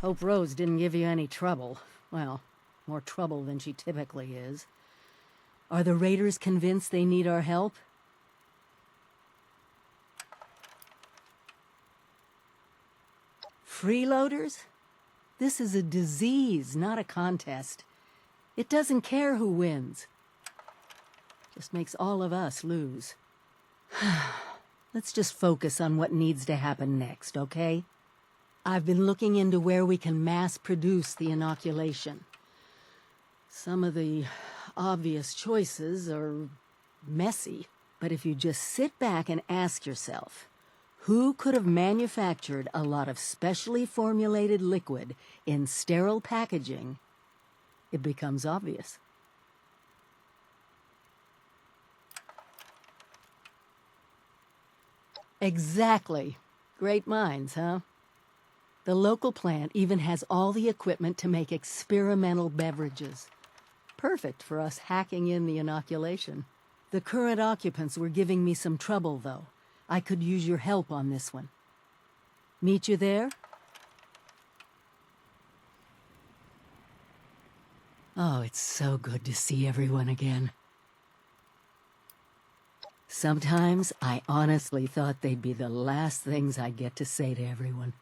Hope Rose didn't give you any trouble. Well, more trouble than she typically is. Are the raiders convinced they need our help? Freeloaders? This is a disease, not a contest. It doesn't care who wins. Just makes all of us lose. Let's just focus on what needs to happen next, okay? I've been looking into where we can mass produce the inoculation. Some of the obvious choices are messy, but if you just sit back and ask yourself, who could have manufactured a lot of specially formulated liquid in sterile packaging, it becomes obvious. Exactly. Great minds, huh? The local plant even has all the equipment to make experimental beverages. Perfect for us hacking in the inoculation. The current occupants were giving me some trouble, though. I could use your help on this one. Meet you there? Oh, it's so good to see everyone again. Sometimes I honestly thought they'd be the last things I'd get to say to everyone.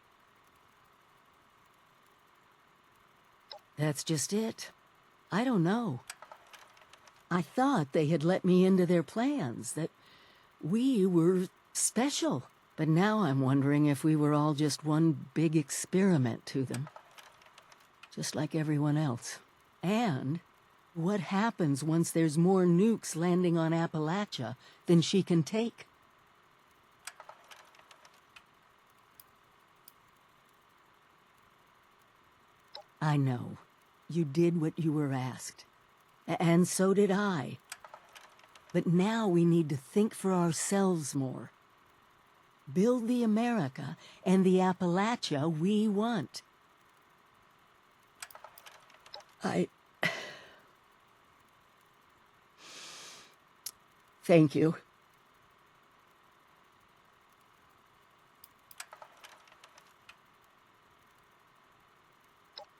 That's just it. I don't know. I thought they had let me into their plans, that we were special. But now I'm wondering if we were all just one big experiment to them. Just like everyone else. And what happens once there's more nukes landing on Appalachia than she can take? I know. You did what you were asked. And so did I. But now we need to think for ourselves more. Build the America and the Appalachia we want. Thank you.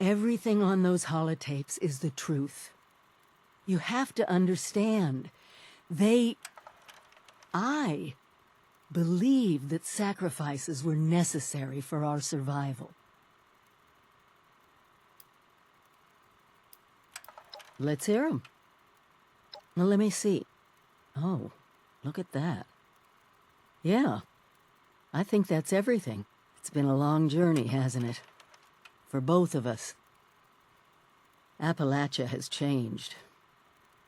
Everything on those holotapes is the truth. You have to understand. I believe that sacrifices were necessary for our survival. Let's hear 'em. Well, let me see. Oh, look at that. Yeah, I think that's everything. It's been a long journey, hasn't it? For both of us. Appalachia has changed.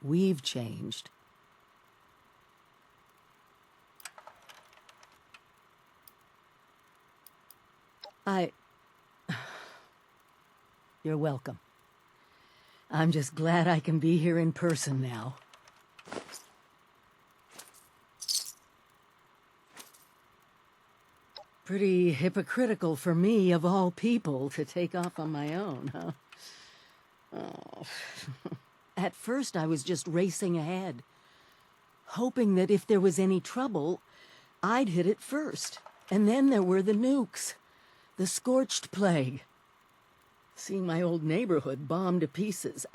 We've changed. You're welcome. I'm just glad I can be here in person now. Pretty hypocritical for me, of all people, to take off on my own, huh? Oh. At first, I was just racing ahead, hoping that if there was any trouble, I'd hit it first. And then there were the nukes, the scorched plague. Seeing my old neighborhood bombed to pieces,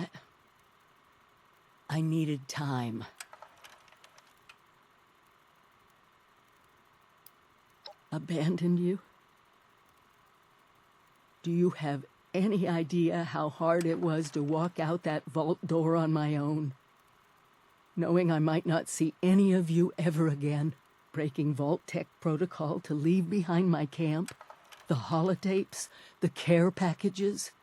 I needed time. Abandoned you? Do you have any idea how hard it was to walk out that vault door on my own? Knowing I might not see any of you ever again, breaking Vault Tech protocol to leave behind my camp, the holotapes, the care packages,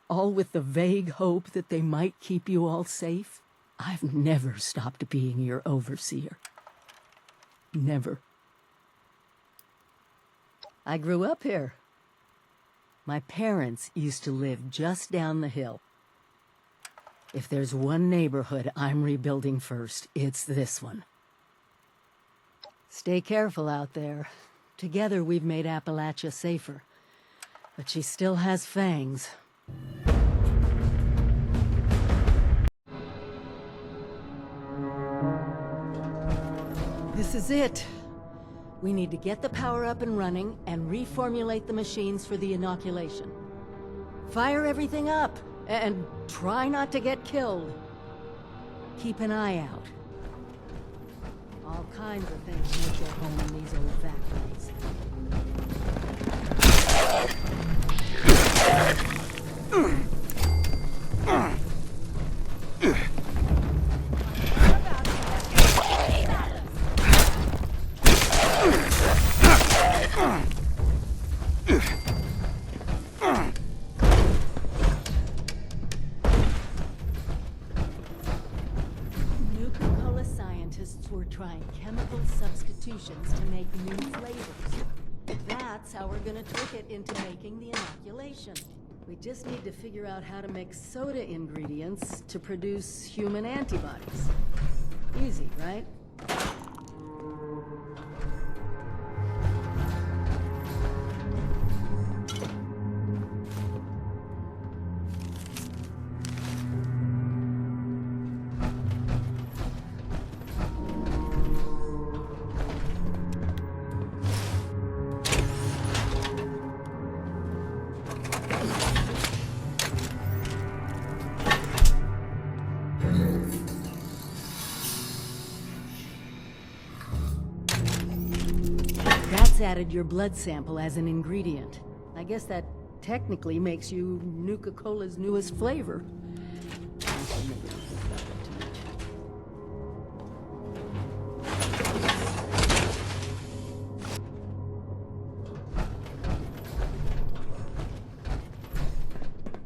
all with the vague hope that they might keep you all safe. I've never stopped being your overseer. Never. I grew up here. My parents used to live just down the hill. If there's one neighborhood I'm rebuilding first, it's this one. Stay careful out there. Together we've made Appalachia safer. But she still has fangs. This is it. We need to get the power up and running and reformulate the machines for the inoculation. Fire everything up, and try not to get killed. Keep an eye out. All kinds of things make their home in these old factories. Nuka-Cola scientists were trying chemical substitutions to make new flavors. That's how we're gonna trick it into making the inoculation. We just need to figure out how to mix soda ingredients to produce human antibodies. Easy, right? Added your blood sample as an ingredient. I guess that technically makes you Nuka-Cola's newest flavor.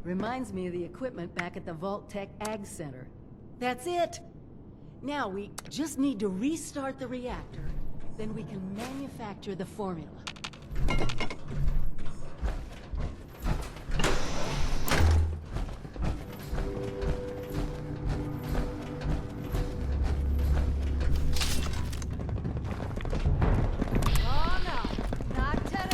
Reminds me of the equipment back at the Vault Tech Ag Center. That's it! Now we just need to restart the reactor. Then we can manufacture the formula. Oh no, not today.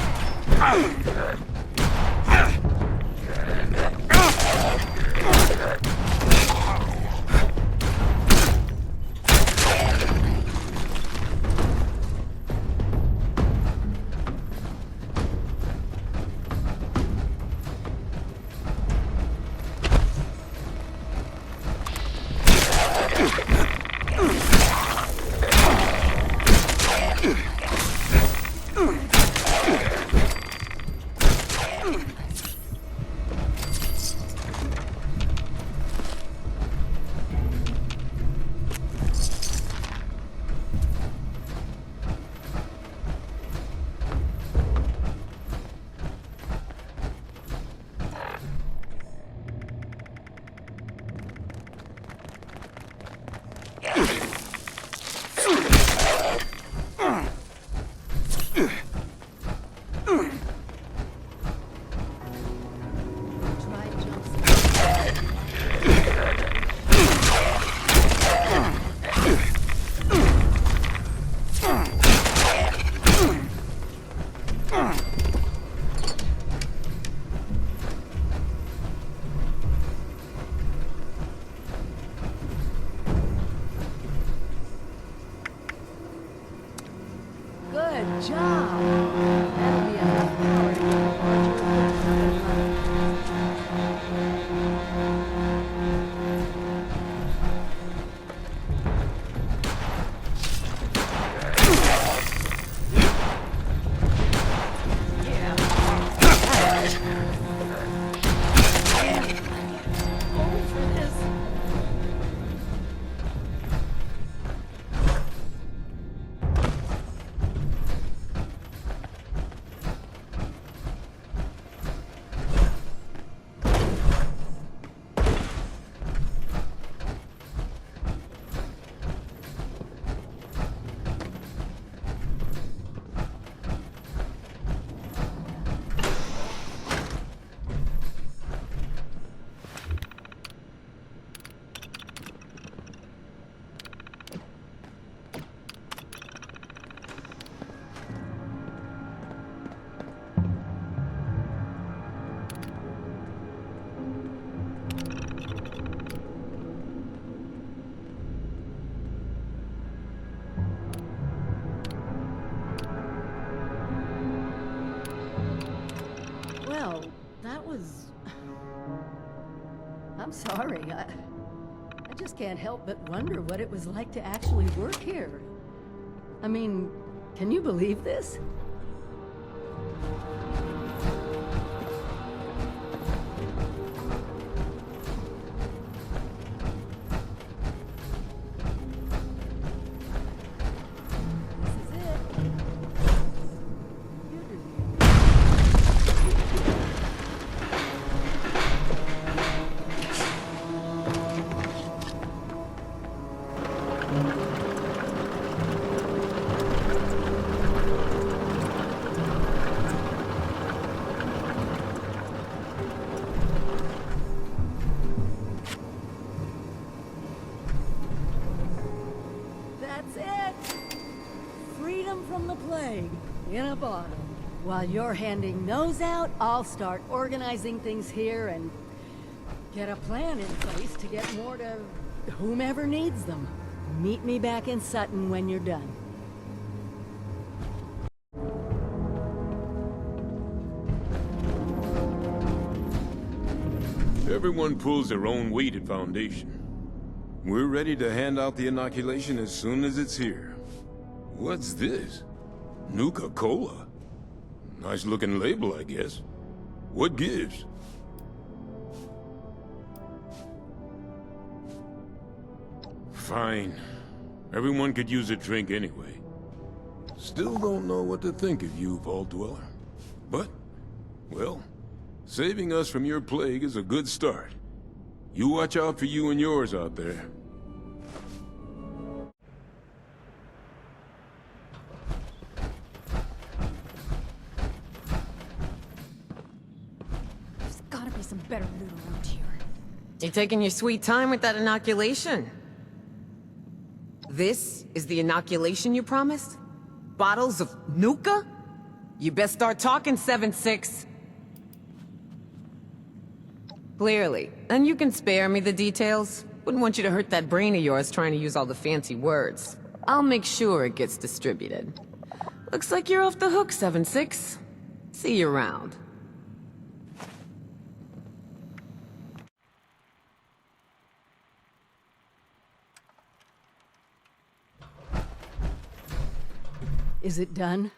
Good job! That'll be enough power to get the launcher hooked up and running. I'm sorry. I just can't help but wonder what it was like to actually work here. I mean, can you believe this? That's it! Freedom from the plague, in a bottle. While you're handing those out, I'll start organizing things here and get a plan in place to get more to whomever needs them. Meet me back in Sutton when you're done. Everyone pulls their own weight at Foundation. We're ready to hand out the inoculation as soon as it's here. What's this? Nuka-Cola? Nice looking label, I guess. What gives? Fine. Everyone could use a drink anyway. Still don't know what to think of you, Vault Dweller. But, well, saving us from your plague is a good start. You watch out for you and yours out there. There's gotta be some better loot around here. You taking your sweet time with that inoculation? This is the inoculation you promised? Bottles of Nuka? You best start talking, 7-6. Clearly. And you can spare me the details. Wouldn't want you to hurt that brain of yours trying to use all the fancy words. I'll make sure it gets distributed. Looks like you're off the hook, 7-6. See you around. Is it done?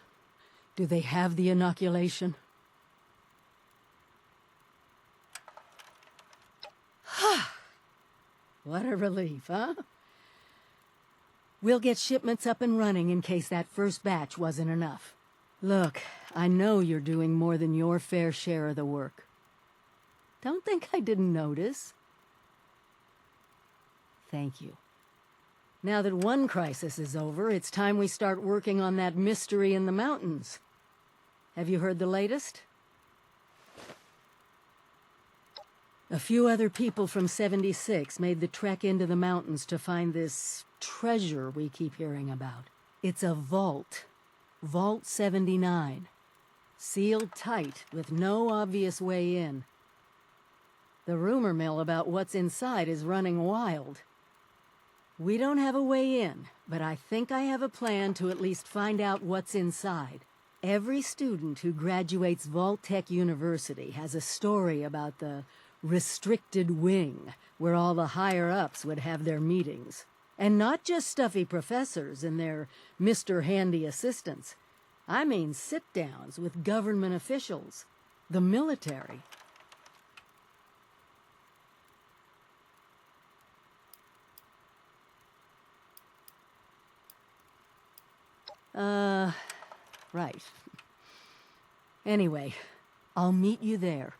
Do they have the inoculation? What a relief, huh? We'll get shipments up and running in case that first batch wasn't enough. Look, I know you're doing more than your fair share of the work. Don't think I didn't notice. Thank you. Now that one crisis is over, it's time we start working on that mystery in the mountains. Have you heard the latest? A few other people from 76 made the trek into the mountains to find this treasure we keep hearing about. It's a vault. Vault 79. Sealed tight, with no obvious way in. The rumor mill about what's inside is running wild. We don't have a way in, but I think I have a plan to at least find out what's inside. Every student who graduates Vault Tech University has a story about the restricted wing, where all the higher-ups would have their meetings. And not just stuffy professors and their Mr. Handy assistants. I mean sit-downs with government officials, the military. Right. Anyway, I'll meet you there.